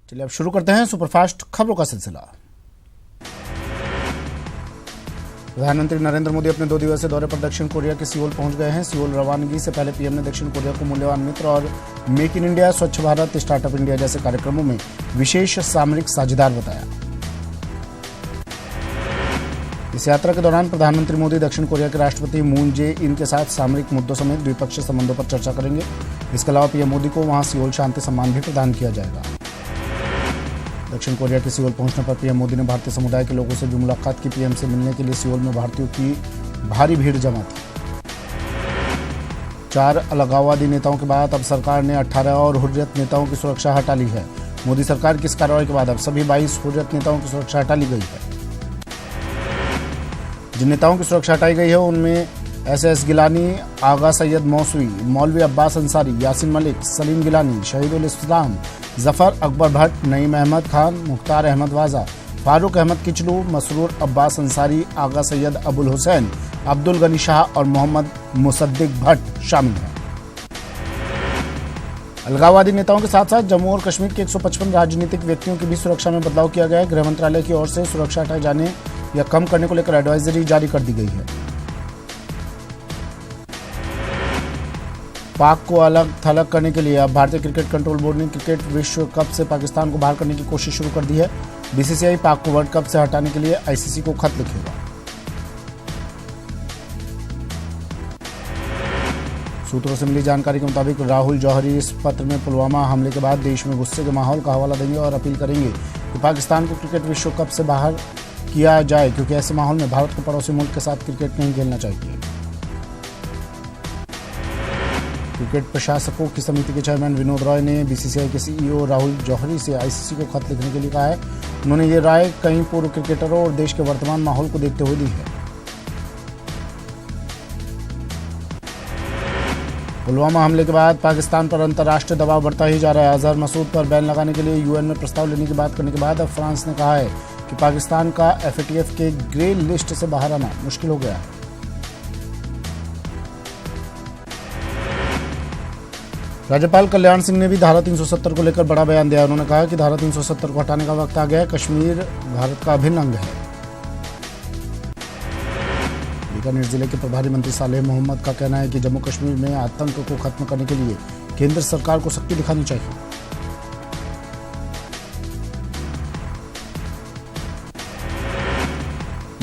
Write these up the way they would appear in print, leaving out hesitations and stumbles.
चलिए अब शुरू करते हैं सुपरफास्ट खबरों का सिलसिला। प्रधानमंत्री नरेंद्र मोदी अपने 2 दिवसीय दौरे पर दक्षिण कोरिया के सियोल पहुंच गए हैं। सियोल रवानगी से पहले पीएम ने दक्षिण कोरिया को मूल्यवान मित्र और मेक इन इंडिया, स्वच्छ भारत, स्टार्टअप इंडिया जैसे कार्यक्रमों में विशेष सामरिक साझेदार बताया। इस यात्रा के दौरान प्रधानमंत्री मोदी दक्षिण कोरिया के राष्ट्रपति मून जे इन के साथ सामरिक मुद्दों समेत द्विपक्षीय संबंधों पर चर्चा करेंगे। इसके अलावा पीएम मोदी को वहां सियोल शांति सम्मान भी प्रदान किया जाएगा। दक्षिण कोरिया के सियोल पहुंचने पर पीएम मोदी ने भारतीय समुदाय के लोगों से भी मुलाकात की। पीएम से मिलने के लिए सियोल में भारतीयों की भारी भीड़ जमा थी। 4 अलगाववादी नेताओं के बाद अब सरकार ने 18 और हुर्रियत नेताओं की सुरक्षा हटा ली है। मोदी सरकार की इस कार्रवाई के बाद अब सभी 22 हुर्रियत नेताओं की सुरक्षा हटा ली गई है। जिन नेताओं की सुरक्षा हटाई गई है उनमें SS गिलानी, आगा सैयद मौसवी, मौलवी अब्बास अंसारी, यासिन मलिक, सलीम गिलानी, शहीदुल इस्लाम, जफर अकबर भट्ट, नईम अहमद खान, मुख्तार अहमद वाजा, फारूक अहमद किचलू, मसरूर अब्बास अंसारी, आगा सैयद अबुल हुसैन, अब्दुल गनी शाह और मोहम्मद मुसद्दिक भट्ट शामिल हैं। अलगाववादी नेताओं के साथ साथ जम्मू और कश्मीर के 155 राजनीतिक व्यक्तियों की भी सुरक्षा में बदलाव किया गया है। गृह मंत्रालय की ओर से सुरक्षा हटाए जाने या कम करने को लेकर एडवाइजरी जारी कर दी गई है। पाक को अलग थलग करने के लिए अब भारतीय क्रिकेट कंट्रोल बोर्ड ने क्रिकेट विश्व कप से पाकिस्तान को बाहर करने की कोशिश शुरू कर दी है। बीसीसीआई पाक को वर्ल्ड कप से हटाने के लिए आईसीसी को खत लिखेगा। सूत्रों से मिली जानकारी के मुताबिक राहुल जौहरी इस पत्र में पुलवामा हमले के बाद देश में गुस्से के माहौल का हवाला देंगे और अपील करेंगे कि पाकिस्तान को क्रिकेट विश्व कप से बाहर किया जाए, क्योंकि ऐसे माहौल में भारत को पड़ोसी मुल्क के साथ क्रिकेट नहीं खेलना चाहिए। क्रिकेट प्रशासकों की समिति के चेयरमैन विनोद रॉय ने बीसीसीआई के सीईओ राहुल जौहरी से आईसीसी को खत लिखने के लिए कहा है। उन्होंने ये राय कई पूर्व क्रिकेटरों और देश के वर्तमान माहौल को देखते हुए दी है। पुलवामा हमले के बाद पाकिस्तान पर अंतर्राष्ट्रीय दबाव बढ़ता ही जा रहा है। अजहर मसूद पर बैन लगाने के लिए यूएन में प्रस्ताव लेने की बात करने के बाद अब फ्रांस ने कहा है कि पाकिस्तान का FATF के ग्रे लिस्ट से बाहर आना मुश्किल हो गया है। राज्यपाल कल्याण सिंह ने भी धारा 370 को लेकर बड़ा बयान दिया। उन्होंने कहा कि धारा 370 को हटाने का वक्त आ गया है। कश्मीर भारत का अभिन्न अंग है। बीकानेर जिले के प्रभारी मंत्री सालेह मोहम्मद का कहना है कि जम्मू कश्मीर में आतंक को खत्म करने के लिए केंद्र सरकार को सख्ती दिखानी चाहिए।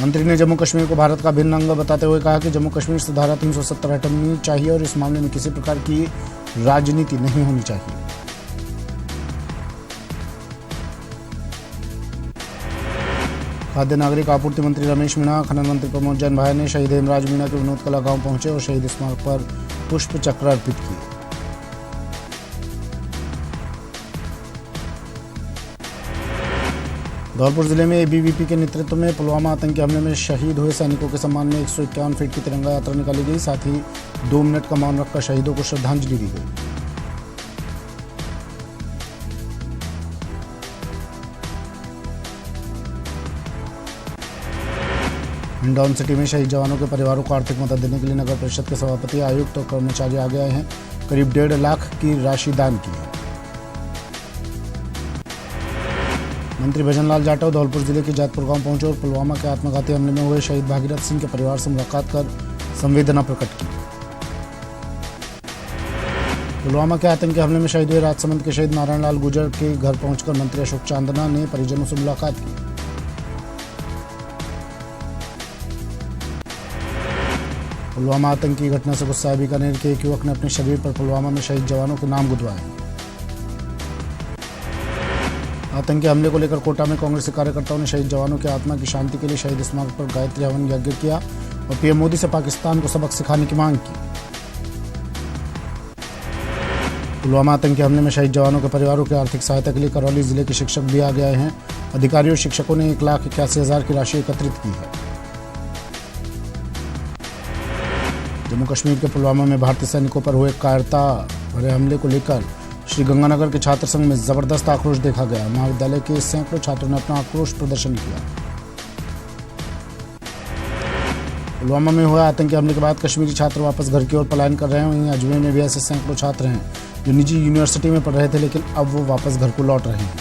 मंत्री ने जम्मू कश्मीर को भारत का अभिन्न अंग बताते हुए कहा कि जम्मू कश्मीर से धारा 370 हटानी चाहिए और इस मामले में किसी प्रकार की राजनीति नहीं होनी चाहिए। खाद्य नागरिक आपूर्ति मंत्री रमेश मीणा, खनन मंत्री प्रमोद जैन भाई ने शहीद हेमराज मीणा के विनोद कला गांव पहुंचे और शहीद स्मारक पर पुष्प चक्र अर्पित किए। धौलपुर जिले में ABVP के नेतृत्व में पुलवामा आतंकी हमले में शहीद हुए सैनिकों के सम्मान में 151 फीट की तिरंगा यात्रा निकाली गई। साथ ही 2 मिनट का मौन रखकर शहीदों को श्रद्धांजलि दी गई। हिंडौन सिटी में शहीद जवानों के परिवारों को आर्थिक मदद देने के लिए नगर परिषद के सभापति, आयुक्त और कर्मचारी आगे आए हैं। करीब 1.5 लाख की राशि दान की है। मंत्री भजनलाल जाटव धौलपुर जिले के जैतपुर गांव पहुंचे और पुलवामा के आत्मघाती हमले में हुए शहीद भागीरथ सिंह के परिवार से मुलाकात कर संवेदना प्रकट की। पुलवामा के आतंकी हमले में शहीद हुए राजसमंद के शहीद नारायण लाल गुर्जर के घर पहुंचकर मंत्री अशोक चांदना ने परिजनों से मुलाकात की। पुलवामा आतंकी घटना से गुस्साए बीकानेर के एक युवक ने अपने शरीर पर पुलवामा में शहीद जवानों के नाम गुदवाए। आतंकी हमले को लेकर कोटा में कांग्रेसी कार्यकर्ताओं ने शहीद जवानों की आत्मा की शांति के लिए शहीद स्मारक पर गायत्री हवन यज्ञ किया और पीएम मोदी से पाकिस्तान को सबक सिखाने की मांग की। पुलवामा आतंकी हमले में शहीद जवानों के परिवारों की आर्थिक सहायता के लिए करौली जिले के शिक्षक भी आगे आए हैं। अधिकारियों और शिक्षकों ने 1,81,000 की राशि एकत्रित की है। जम्मू कश्मीर के पुलवामा में भारतीय सैनिकों पर हुए कायरता भरे हमले को लेकर श्रीगंगानगर के छात्र संघ में जबरदस्त आक्रोश देखा गया। महाविद्यालय के सैकड़ों छात्रों ने अपना आक्रोश प्रदर्शन किया। पुलवामा में हुए आतंकी हमले के बाद कश्मीरी छात्र वापस घर की ओर पलायन कर रहे हैं। वहीं अजमेर में भी ऐसे सैकड़ों छात्र हैं जो निजी यूनिवर्सिटी में पढ़ रहे थे, लेकिन अब वो वापस घर को लौट रहे हैं।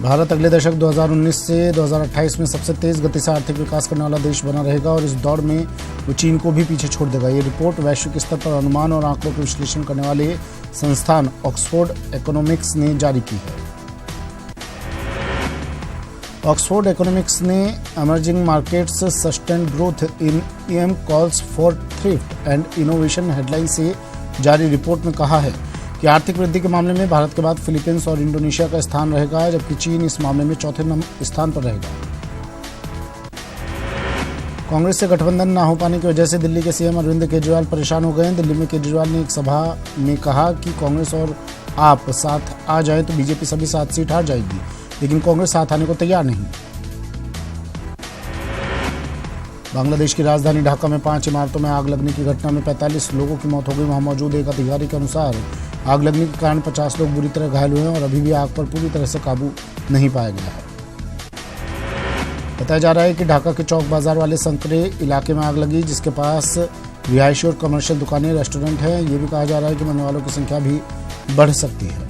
भारत अगले दशक 2019 से 2028 में सबसे तेज गति से आर्थिक विकास करने वाला देश बना रहेगा और इस दौड़ में वो चीन को भी पीछे छोड़ देगा। ये रिपोर्ट वैश्विक स्तर पर अनुमान और आंकड़ों के विश्लेषण करने वाले संस्थान ऑक्सफोर्ड इकोनॉमिक्स ने जारी की है। ऑक्सफोर्ड इकोनॉमिक्स ने emerging markets sustained growth in EM calls for thrift and innovation headline से जारी रिपोर्ट में कहा है कि आर्थिक वृद्धि के मामले में भारत के बाद फिलीपींस और इंडोनेशिया का स्थान रहेगा, जबकि चीन इस मामले में चौथे स्थान पर रहेगा। कांग्रेस से गठबंधन न हो पाने की वजह से दिल्ली के सीएम अरविंद केजरीवाल परेशान हो गए हैं। दिल्ली में केजरीवाल ने एक सभा में कहा कि कांग्रेस और आप साथ आ जाए तो बीजेपी सभी 7 सीट हार जाएगी, लेकिन कांग्रेस साथ आने को तैयार नहीं। बांग्लादेश की राजधानी ढाका में 5 इमारतों में आग लगने की घटना में 45 लोगों की मौत हो गई। वहां मौजूद एक अधिकारी के अनुसार आग लगने के कारण 50 लोग बुरी तरह घायल हुए हैं और अभी भी आग पर पूरी तरह से काबू नहीं पाया गया है। बताया जा रहा है कि ढाका के चौक बाजार वाले संकरे इलाके में आग लगी, जिसके पास रिहायशी और कमर्शियल दुकानें, रेस्टोरेंट हैं। ये भी कहा जा रहा है कि मरने वालों की संख्या भी बढ़ सकती है।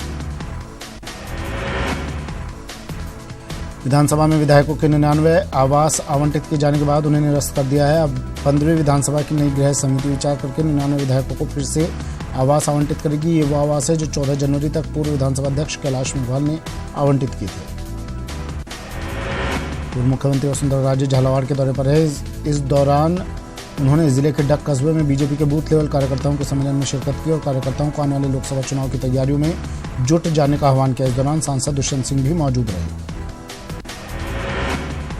विधानसभा में विधायकों के 99 आवास आवंटित किए जाने के बाद उन्हें निरस्त कर दिया है। अब 15वीं विधानसभा की नई गृह समिति विचार करके 99 विधायकों को फिर से आवास आवंटित करेगी। ये वो आवास है जो 14 जनवरी तक पूर्व विधानसभा अध्यक्ष कैलाश मेघवाल ने आवंटित किए थे। पूर्व मुख्यमंत्री वसुंधरा राजे झालावाड़ के दौरे पर है। इस दौरान उन्होंने जिले के डक कस्बे में बीजेपी के बूथ लेवल कार्यकर्ताओं के सम्मेलन में शिरकत की और कार्यकर्ताओं को आने वाले लोकसभा चुनाव की तैयारियों में जुट जाने का आह्वान किया। इस दौरान सांसद दुष्यंत सिंह भी मौजूद रहे।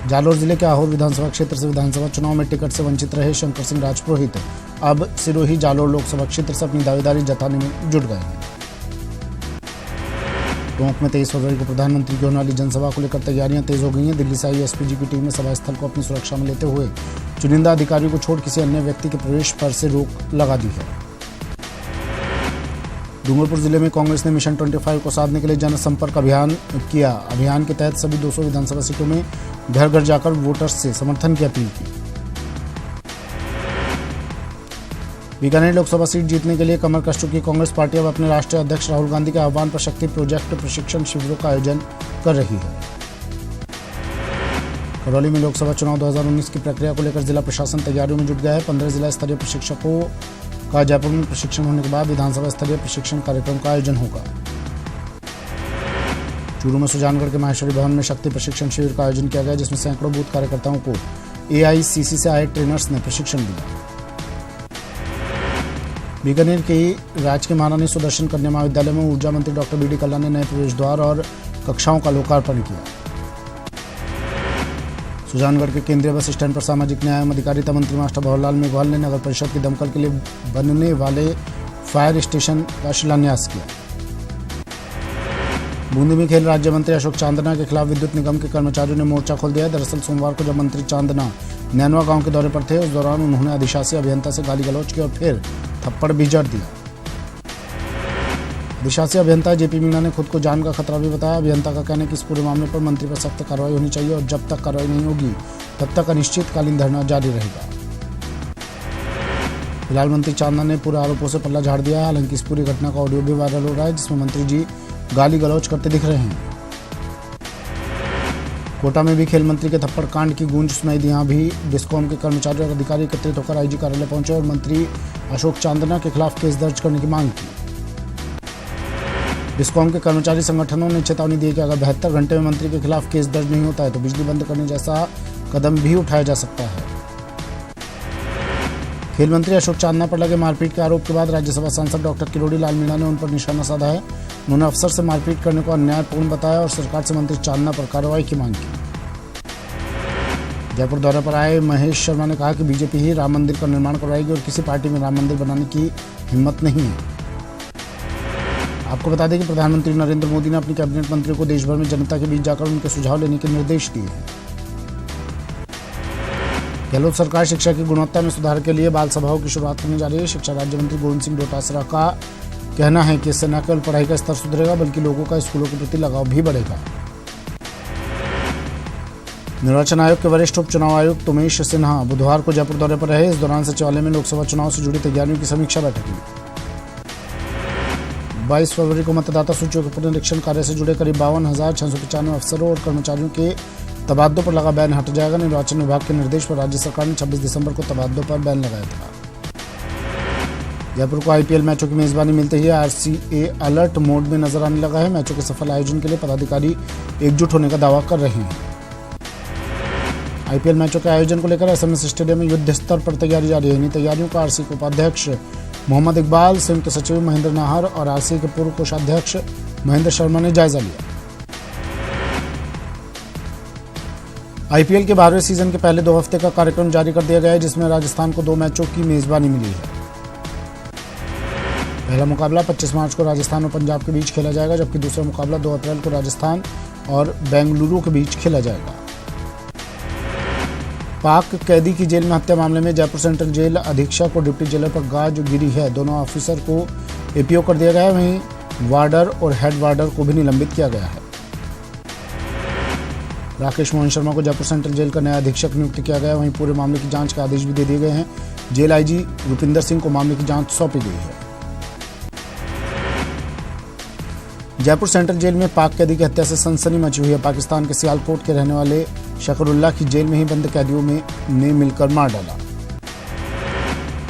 जालोर जिले के आहोर विधानसभा क्षेत्र से विधानसभा चुनाव में टिकट से वंचित रहे शंकर सिंह राजपुरोहित अब सिरोही जालोर लोकसभा क्षेत्र से अपनी दावेदारी जताने में जुट गए हैं। टोंक में 23 फरवरी को प्रधानमंत्री की होने वाली जनसभा को लेकर तैयारियां तेज हो गई हैं। दिल्ली से आई एसपीजी की टीम ने सभा स्थल को अपनी सुरक्षा में लेते हुए चुनिंदा अधिकारियों को छोड़ किसी अन्य व्यक्ति के प्रवेश पर से रोक लगा दी है। डूंगरपुर जिले में कांग्रेस ने मिशन 25 को साधने के लिए जनसंपर्क अभियान किया। अभियान के तहत सभी 200 विधानसभा सीटों में घर घर जाकर वोटर्स से समर्थन की अपील की। बीकानेर लोकसभा सीट जीतने के लिए कमर कस चुकी कांग्रेस पार्टी अब अपने राष्ट्रीय अध्यक्ष राहुल गांधी के आह्वान पर शक्ति प्रोजेक्ट प्रशिक्षण शिविरों का आयोजन कर रही है। करौली में लोकसभा चुनाव 2019 की प्रक्रिया को लेकर जिला प्रशासन तैयारियों में जुट गया है। 15 जिला स्तरीय प्रशिक्षकों का जयपुर में प्रशिक्षण होने के बाद विधानसभा स्तरीय प्रशिक्षण कार्यक्रम का आयोजन होगा। चूरू में सुजानगढ़ के माहेश्वरी भवन में शक्ति प्रशिक्षण शिविर का आयोजन किया गया, जिसमें सैकड़ों बूथ कार्यकर्ताओं को एआईसीसी से आए ट्रेनर्स ने प्रशिक्षण दिया। बीकानेर के राजकीय महारानी सुदर्शन कन्या महाविद्यालय में ऊर्जा मंत्री डॉक्टर बीडी कल्ला ने नए प्रवेश द्वार और कक्षाओं का लोकार्पण किया। सुजानगढ़ के केंद्रीय बस स्टैंड पर सामाजिक न्याय एवं अधिकारिता मंत्री मास्टर भंवरलाल मेघवाल ने नगर परिषद के दमकल के लिए बनने वाले फायर स्टेशन का शिलान्यास किया। बूंदी में खेल राज्य मंत्री अशोक चांदना के खिलाफ विद्युत निगम के कर्मचारियों ने मोर्चा खोल दिया। दरअसल सोमवार को जब मंत्री चांदना नैनवा गांव के दौरे पर थे, उस दौरान उन्होंने अधिशासी अभियंता से गाली गलौज की और फिर थप्पड़ भी जड़ दिया। अधिशासी अभियंता जेपी मीणा ने खुद को जान का खतरा भी बताया। अभियंता का कहना है कि इस पूरे मामले पर मंत्री पर सख्त कार्रवाई होनी चाहिए और जब तक कार्रवाई नहीं होगी तब तक अनिश्चितकालीन धरना जारी रहेगा। फिलहाल मंत्री चांदना ने पूरे आरोपों से पल्ला झाड़ दिया है। हालांकि इस पूरी घटना का ऑडियो भी वायरल हो रहा है, जिसमें मंत्री जी गाली गलौज करते दिख रहे हैं। कोटा में भी खेल मंत्री के थप्पड़ कांड की गूंज सुनाई दी। यहाँ भी डिस्कॉम के कर्मचारी और अधिकारी एकत्रित होकर आईजी कार्यालय पहुंचे और मंत्री अशोक चांदना के खिलाफ केस दर्ज करने की मांग की। डिस्कॉम के कर्मचारी संगठनों ने चेतावनी दी कि अगर 72 घंटे में मंत्री के खिलाफ केस दर्ज नहीं होता है तो बिजली बंद करने जैसा कदम भी उठाया जा सकता है। खेल मंत्री अशोक चांदना पर लगे मारपीट के आरोप के बाद राज्यसभा सांसद डॉक्टर किरोड़ी लाल मीणा ने उन पर निशाना साधा है। उन्होंने अफसर से मारपीट करने को अन्यायपूर्ण बताया और सरकार से मंत्री चांदना पर कार्रवाई की मांग की। जयपुर दौरे पर आए महेश शर्मा ने कहा कि बीजेपी ही राम मंदिर का निर्माण करवाएगी और किसी पार्टी में राम मंदिर बनाने की हिम्मत नहीं है। आपको बता दें कि प्रधानमंत्री नरेंद्र मोदी ने अपनी कैबिनेट मंत्रियों को देश भर में जनता के बीच जाकर उनके सुझाव लेने के निर्देश दिए हैं। गहलोत सरकार शिक्षा की गुणवत्ता में सुधार के लिए बाल सभाओं की शुरुआत करने जा रही है। शिक्षा राज्य मंत्री गोविंद सिंह डोटासरा का कहना है कि इससे न केवल पढ़ाई का स्तर सुधरेगा बल्कि लोगों का स्कूलों के प्रति लगाव भी बढ़ेगा। निर्वाचन आयोग के वरिष्ठ उप चुनाव आयुक्त उमेश सिन्हा बुधवार को जयपुर दौरे पर रहे। इस दौरान सचिवालय में लोकसभा चुनाव से जुड़ी तैयारियों की समीक्षा बैठक हुई। 22 फरवरी को मतदाता सूचियों के पुनरीक्षण कार्य से जुड़े करीब 52,695 अफसरों और कर्मचारियों के तबादलों पर लगा बैन हट जाएगा। निर्वाचन विभाग के निर्देश पर राज्य सरकार ने 26 दिसंबर को तबादलों पर बैन लगाया था। जयपुर को आईपीएल मैचों की मेजबानी मिलते ही आरसीए अलर्ट मोड में नजर आने लगा है। मैचों के सफल आयोजन के लिए पदाधिकारी एकजुट होने का दावा कर रहे हैं। आईपीएल मैचों के आयोजन को लेकर एसएमएस स्टेडियम में युद्ध स्तर पर तैयारी जारी है। इन तैयारियों का आरसीए के उपाध्यक्ष मोहम्मद इकबाल, संयुक्त सचिव महेंद्र नाहर और आरसीए के पूर्व कोषाध्यक्ष महेंद्र शर्मा ने जायजा लिया। आईपीएल के 12वें सीजन के पहले 2 हफ्ते का कार्यक्रम जारी कर दिया गया है, जिसमें राजस्थान को 2 मैचों की मेजबानी मिली है। पहला मुकाबला 25 मार्च को राजस्थान और पंजाब के बीच खेला जाएगा, जबकि दूसरा मुकाबला 2 अप्रैल को राजस्थान और बेंगलुरु के बीच खेला जाएगा। पाक कैदी की जेल में हत्या मामले में जयपुर सेंट्रल जेल अधीक्षक और डिप्टी जेलर पर गाज गिरी है। दोनों ऑफिसर को एपीओ कर दिया गया है। वहीं वार्डर और हेड वार्डर को भी निलंबित किया गया है। राकेश मोहन शर्मा को जयपुर सेंट्रल जेल का नया अधीक्षक नियुक्त किया गया है। वहीं पूरे मामले की जांच के आदेश भी दे दिए गए हैं। जेल आईजी रुपिंदर सिंह को मामले की जांच सौंपी गई है। जयपुर सेंट्रल जेल में पाक कैदी की हत्या से सनसनी मची हुई है। पाकिस्तान के सियालकोट के रहने वाले शकरुल्लाह की जेल में ही बंद कैदियों ने मिलकर मार डाला।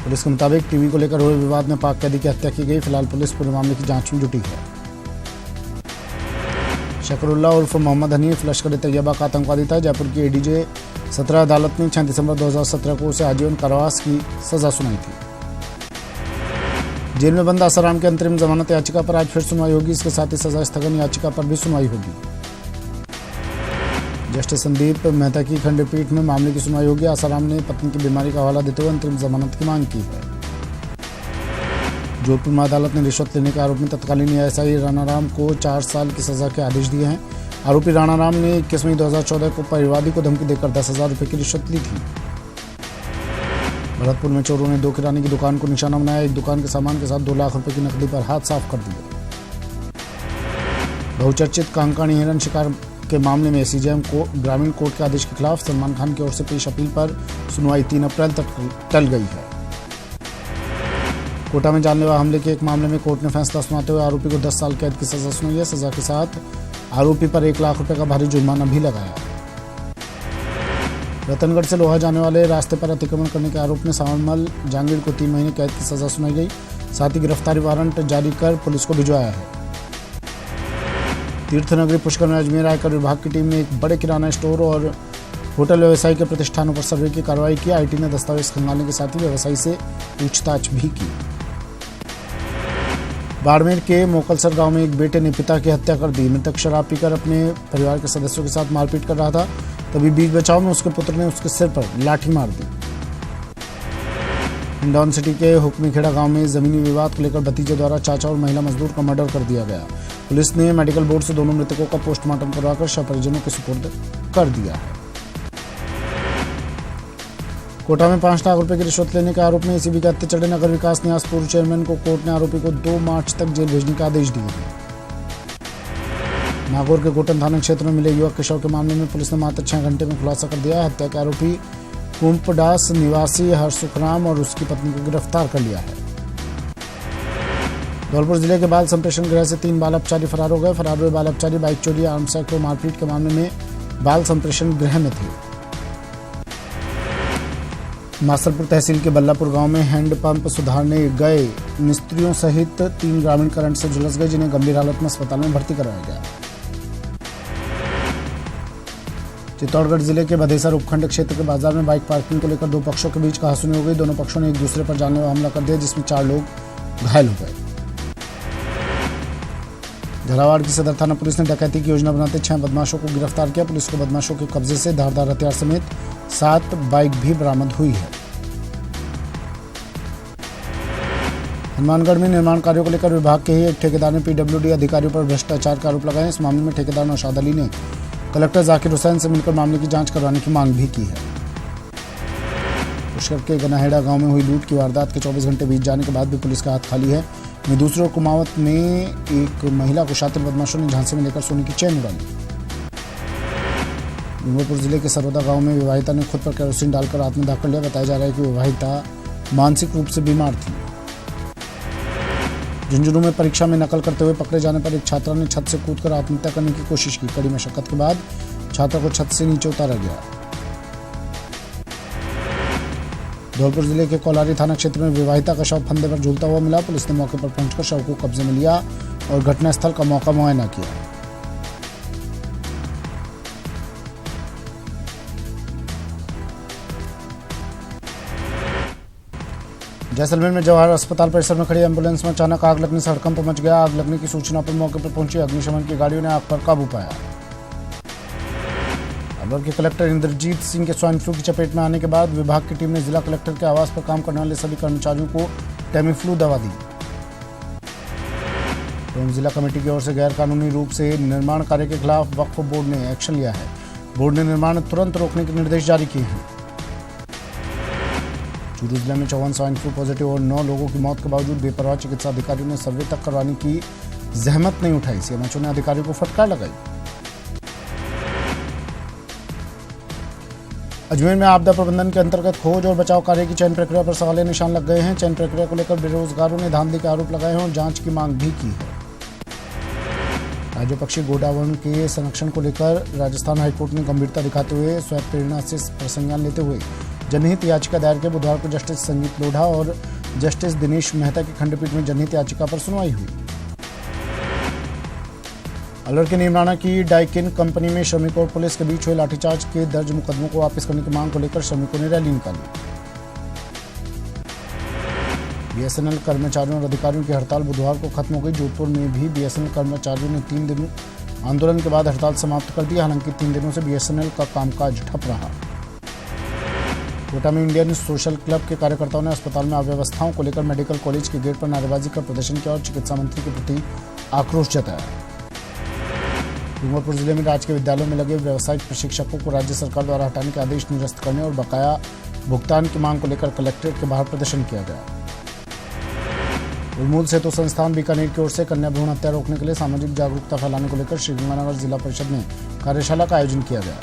पुलिस के मुताबिक टीवी को लेकर हुए विवाद में पाक कैदी की हत्या की गई। फिलहाल पुलिस पूरे मामले की जांच में जुटी है। शकरुल्लाह उर्फ मोहम्मद हनीफ लश्कर तैयबा का आतंकवादी था। जयपुर की एडीजे 17 अदालत ने 6 दिसंबर 2017 को उसे आजीवन कारावास की सजा सुनाई थी। जेल में बंद आसाराम की अंतरिम जमानत याचिका पर आज फिर सुनवाई होगी। इसके साथ ही सजा स्थगन याचिका पर भी सुनवाई होगी। जस्टिस संदीप मेहता की खंडपीठ में मामले की सुनवाई होगी। आसाराम ने पत्नी की बीमारी का हवाला देते हुए अंतरिम जमानत की मांग की है। जोधपुर में अदालत ने रिश्वत लेने के आरोप में तत्कालीन एएसआई राणाराम को 4 साल की सजा के आदेश दिए हैं। आरोपी राणाराम ने 21 मई 2014 को परिवादी को धमकी देकर 10,000 रुपये की रिश्वत ली थी। भरतपुर में चोरों ने 2 किराने की दुकान को निशाना बनाया। एक दुकान के सामान के साथ 2 लाख रुपए की नकदी पर हाथ साफ कर दिए। बहुचर्चित कांकाणी हिरण शिकार के मामले में सीजेएम को ग्रामीण कोर्ट के आदेश के खिलाफ सलमान खान की ओर से पेश अपील पर सुनवाई 3 अप्रैल तक टल गई है। कोटा में जानलेवा हमले के एक मामले में कोर्ट ने फैसला सुनाते हुए आरोपी को 10 साल कैद की सजा सुनाई है। सजा के साथ आरोपी पर 1 लाख रुपए का भारी जुर्माना भी लगाया। रतनगढ़ से लोहा जाने वाले रास्ते पर अतिक्रमण करने के आरोप में सावरमल जांगीर को 3 महीने कैद की सजा सुनाई गई। साथ ही गिरफ्तारी वारंट जारी कर पुलिस को भिजवाया है। तीर्थनगरी पुष्कर में अजमेर आयकर विभाग की टीम ने एक बड़े किराना स्टोर और होटल व्यवसायी के प्रतिष्ठानों पर सर्वे की कार्रवाई की। आईटी ने दस्तावेज खंगालने के साथ ही व्यवसायी से पूछताछ भी की। बाड़मेर के मोकलसर गांव में एक बेटे ने पिता की हत्या कर दी। मृतक शराब पीकर अपने परिवार के सदस्यों के साथ मारपीट कर रहा था, तभी बीच बचाव में उसके पुत्र ने उसके सिर पर लाठी मार दी। हिंडौन सिटी के हुक्मीखेड़ा गांव में जमीनी विवाद को लेकर भतीजे द्वारा चाचा और महिला मजदूर का मर्डर कर दिया गया। पुलिस ने मेडिकल बोर्ड से दोनों मृतकों का पोस्टमार्टम करवाकर शव परिजनों के सुपुर्द कर दिया है। कोटा में 5 लाख रुपए की रिश्वत लेने के आरोप में एसीबी के हत्या चढ़े नगर विकास न्यास पूर्व चेयरमैन को कोर्ट ने आरोपी को 2 मार्च तक जेल भेजने का आदेश दिए हैं। नागौर के गोटन थाना क्षेत्र में मिले युवक के शव के मामले में पुलिस ने मात्र 6 घंटे में खुलासा कर दिया है। हत्या के आरोपी कुंपडास निवासी हरसुखराम और उसकी पत्नी को गिरफ्तार कर लिया है। धौलपुर जिले के बाल संप्रेषण गृह से 3 बाल अपचारी फरार हो गए। फरार हुए बाल अपचारी बाइक चोरी, आर्म्स एक्ट और मारपीट के मामले में बाल संप्रेषण गृह में थे। मासरपुर तहसील के बल्लापुर गांव में हैंडपंप सुधारने गए मिस्त्रियों सहित 3 ग्रामीण करंट से झुलस गए, जिन्हें गंभीर हालत में अस्पताल में भर्ती कराया गया। चित्तौड़गढ़ जिले के बधेसर उपखंड क्षेत्र के बाजार में बाइक पार्किंग को लेकर 2 पक्षों के बीच कहासुनी हो गई। दोनों पक्षों ने एक दूसरे पर जानलेवा हमला कर दिया, जिसमें 4 लोग घायल हो गए। झालावाड़ की सदर थाना पुलिस ने डकैती की योजना बनाते 6 बदमाशों को गिरफ्तार किया। पुलिस को बदमाशों के कब्जे से धारदार हथियार समेत 7 बाइक भी बरामद हुई है। हनुमानगढ़ में निर्माण कार्यों को लेकर विभाग के ही एक ठेकेदार ने पीडब्ल्यूडी अधिकारियों पर भ्रष्टाचार का आरोप लगाया। इस मामले में ठेकेदार नौशाद अली ने कलेक्टर जाकिर हुसैन से मिलकर मामले की जांच करवाने की मांग भी की है। पुष्कर के गनाहेड़ा गांव में हुई लूट की वारदात के 24 घंटे बीत जाने के बाद भी पुलिस का हाथ खाली है। वहीं दूसरी ओर कुमावत में एक महिला को शातिर बदमाशों ने झांसे में लेकर सोने की चेन उड़ा ली। डूंगरपुर जिले के सरोदा गांव में विवाहिता ने खुद पर केरोसिन डालकर आत्मदाह कर लिया। बताया जा रहा है कि विवाहिता मानसिक रूप से बीमार थी। झुंझुनू में परीक्षा में नकल करते हुए पकड़े जाने पर एक छात्रा ने छत से कूदकर आत्महत्या करने की कोशिश की। कड़ी मशक्कत के बाद छात्रा को छत से नीचे उतारा गया। धौलपुर जिले के कोलारी थाना क्षेत्र में विवाहिता का शव फंदे पर झूलता हुआ मिला। पुलिस ने मौके पर पहुंचकर शव को कब्जे में लिया और घटनास्थल का मौका मुआयना किया। जैसलमेर में जवाहर अस्पताल परिसर में खड़ी एम्बुलेंस में अचानक आग लगने से हड़कंप मच गया। आग लगने की सूचना पर मौके पर पहुंची अग्निशमन की गाड़ियों ने आग पर काबू पाया। अलवर के कलेक्टर इंद्रजीत सिंह के स्वाइन फ्लू की चपेट में आने के बाद विभाग की टीम ने जिला कलेक्टर के आवास पर काम करने वाले सभी कर्मचारियों को टेमीफ्लू दवा दी। जिला कमेटी की ओर से गैर कानूनी रूप से निर्माण कार्य के खिलाफ वक्फ बोर्ड ने एक्शन लिया है। बोर्ड ने निर्माण तुरंत रोकने के निर्देश जारी किए हैं। चूरू जिले में 54 स्वाइन फ्लू पॉजिटिव और 9 लोगों की मौत के बावजूद बेपरवाह चिकित्सा अधिकारियों ने सर्वे तक करवाने की जहमत नहीं उठाई। सीएमएचओ ने अधिकारियों को फटकार लगाई। अजमेर में आपदा प्रबंधन के अंतर्गत खोज और बचाव कार्य की चयन प्रक्रिया पर सवालिया निशान लग गए हैं। चयन प्रक्रिया को लेकर बेरोजगारों ने धांधली के आरोप लगाए हैं और जांच की मांग भी की है। राज्य पक्षी गोडावण के संरक्षण को लेकर राजस्थान हाईकोर्ट ने गंभीरता दिखाते हुए स्वयं प्रेरणा से संज्ञान लेते हुए जनहित याचिका दायर की। बुधवार को जस्टिस संगीत लोढ़ा और जस्टिस दिनेश मेहता की खंडपीठ में जनहित याचिका पर सुनवाई हुई। अलवर के नीमराना की डाइकिन कंपनी में श्रमिकों और पुलिस के बीच हुए लाठीचार्ज के दर्ज मुकदमों को वापस करने की मांग को लेकर श्रमिकों ने रैली निकाली। बीएसएनएल कर्मचारियों और अधिकारियों की हड़ताल बुधवार को खत्म हो गई। जोधपुर में भी बीएसएनएल कर्मचारियों ने 3 दिन आंदोलन के बाद हड़ताल समाप्त कर दी। हालांकि 3 दिनों से बीएसएनएल का कामकाज ठप रहा। कोटा में इंडियन सोशल क्लब के कार्यकर्ताओं ने अस्पताल में अव्यवस्थाओं को लेकर मेडिकल कॉलेज के गेट पर नारेबाजी कर प्रदर्शन किया और चिकित्सा मंत्री के प्रति आक्रोश जताया। डूंगरपुर जिले में राजकीय विद्यालयों में लगे व्यावसायिक प्रशिक्षकों को राज्य सरकार द्वारा हटाने के आदेश निरस्त करने और बकाया भुगतान की मांग को लेकर कलेक्ट्रेट के बाहर प्रदर्शन किया गया। उन्मूल सेतु संस्थान बीकानेर की ओर से कन्या भ्रूण हत्या रोकने के लिए सामाजिक जागरूकता फैलाने को लेकर श्रीगंगानगर जिला परिषद में कार्यशाला का आयोजन किया गया।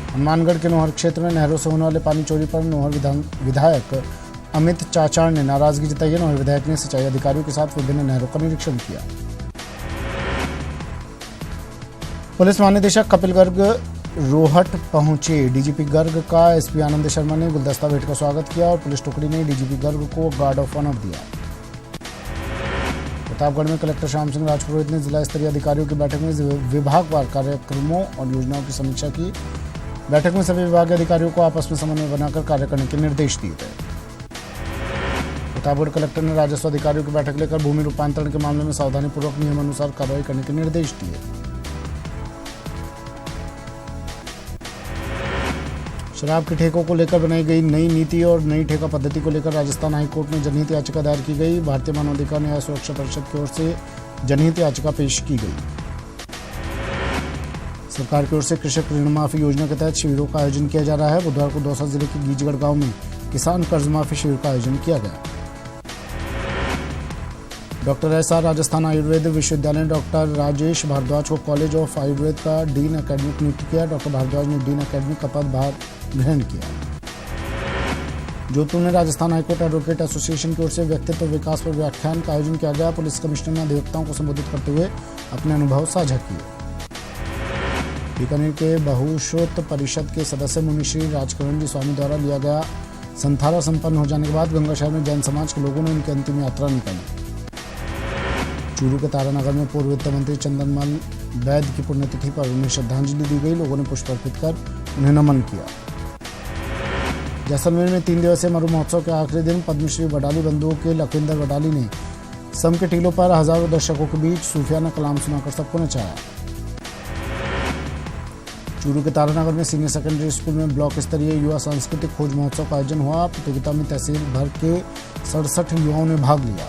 हनुमानगढ़ के नोहर क्षेत्र में नहरों से होने वाले पानी चोरी पर नोहर विधायक अमित चाचाण ने नाराजगी जताई है। नोहर विधायक ने सिंचाई अधिकारियों के साथ विभिन्न नहरों का निरीक्षण किया। पुलिस महानिदेशक कपिल गर्ग रोहट पहुंचे। डीजीपी गर्ग का एसपी आनंद शर्मा ने गुलदस्ता भेंट का स्वागत किया और पुलिस टुकड़ी ने डीजीपी गर्ग को गार्ड ऑफ ऑनर दिया। प्रतापगढ़ में कलेक्टर श्याम सिंह राजपुरोहित ने जिला स्तरीय अधिकारियों की बैठक में विभागवार कार्यक्रमों और योजनाओं की समीक्षा की। बैठक में सभी विभागीय अधिकारियों को आपस में समन्वय बनाकर कार्य करने के निर्देश दिए गए। प्रतापगढ़ कलेक्टर ने राजस्व अधिकारियों की बैठक लेकर भूमि रूपांतरण के मामले में सावधानीपूर्वक नियमानुसार कार्रवाई करने के निर्देश दिए। शराब के ठेकों को लेकर बनाई गई नई नीति और नई ठेका पद्धति को लेकर राजस्थान हाईकोर्ट में जनहित याचिका दायर की गई। भारतीय मानवाधिकार न्याय सुरक्षा परिषद की ओर से जनहित याचिका पेश की गई। सरकार की ओर से कृषक ऋण माफी योजना के तहत शिविरों का आयोजन किया जा रहा है। बुधवार को दौसा जिले के गीजगढ़ गांव में किसान कर्ज माफी शिविर का आयोजन किया गया। डॉक्टर एसआर राजस्थान आयुर्वेद विश्वविद्यालय ने डॉक्टर राजेश भारद्वाज को कॉलेज ऑफ आयुर्वेद का डीन अकेडमिक नियुक्त किया। डॉक्टर भारद्वाज ने डीन अकेडमिक का पदभार ग्रहण किया। जोधपुर में राजस्थान हाईकोर्ट एडवोकेट एसोसिएशन की ओर से व्यक्तित्व विकास पर व्याख्यान का आयोजन किया गया। पुलिस कमिश्नर ने अधिवक्ताओं को संबोधित करते हुए अपने अनुभव साझा किए। बीकानेर के बहुश्रोत परिषद के सदस्य मुनिश्री राजकरण जी स्वामी द्वारा लिया गया संथारा संपन्न हो जाने के बाद गंगा शहर में जैन समाज के लोगों ने उनकी अंतिम यात्रा निकाली। चूरू के तारानगर में पूर्व वित्त मंत्री चंदनमल वैद्य की पुण्यतिथि पर उन्हें श्रद्धांजलि दी गई। लोगों ने पुष्प अर्पित कर उन्हें नमन किया। जैसलमेर में 3 दिवसीय मरु महोत्सव के आखिरी दिन पद्मश्री वडाली बंधुओं के लखविंदर वडाली ने सम के टीलों पर हजारों दर्शकों के बीच सूफियाना कलाम सुनाकर सबको नचाया। चूरू के तारानगर में सीनियर सेकेंडरी स्कूल में ब्लॉक स्तरीय युवा सांस्कृतिक खोज महोत्सव का आयोजन हुआ। प्रतियोगिता में तहसील भर के 67 युवाओं ने भाग लिया।